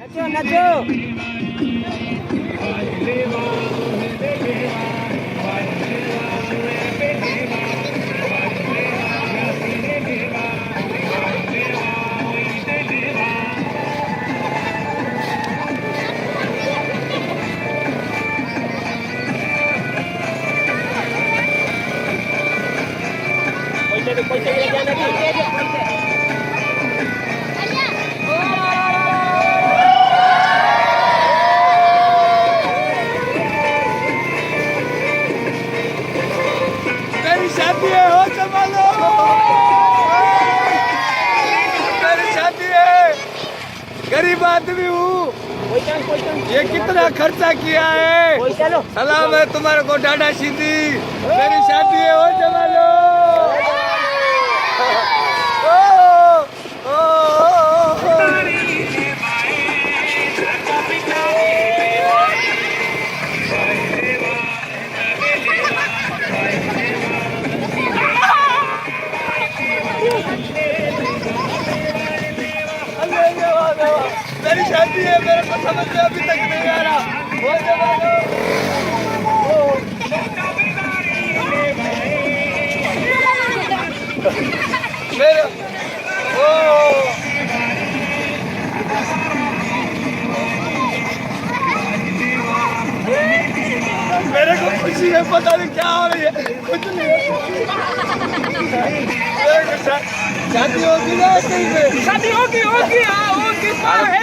नचो नचो पैसे मेरी शादी है हो संभालो मेरी शादी है गरीब आदमी हूँ ये कितना खर्चा किया है सलाम है तुम्हारे को डाडा सीधी मेरी शादी है हो संभालो मेरी शादी है मेरे को समझ में अभी तक नहीं आ रहा हो जवानो मेरे मेरे को खुशी है पता नहीं क्या हो रही है कुछ नहीं शादी होगी ना कहीं पे शादी होगी हाँ होगी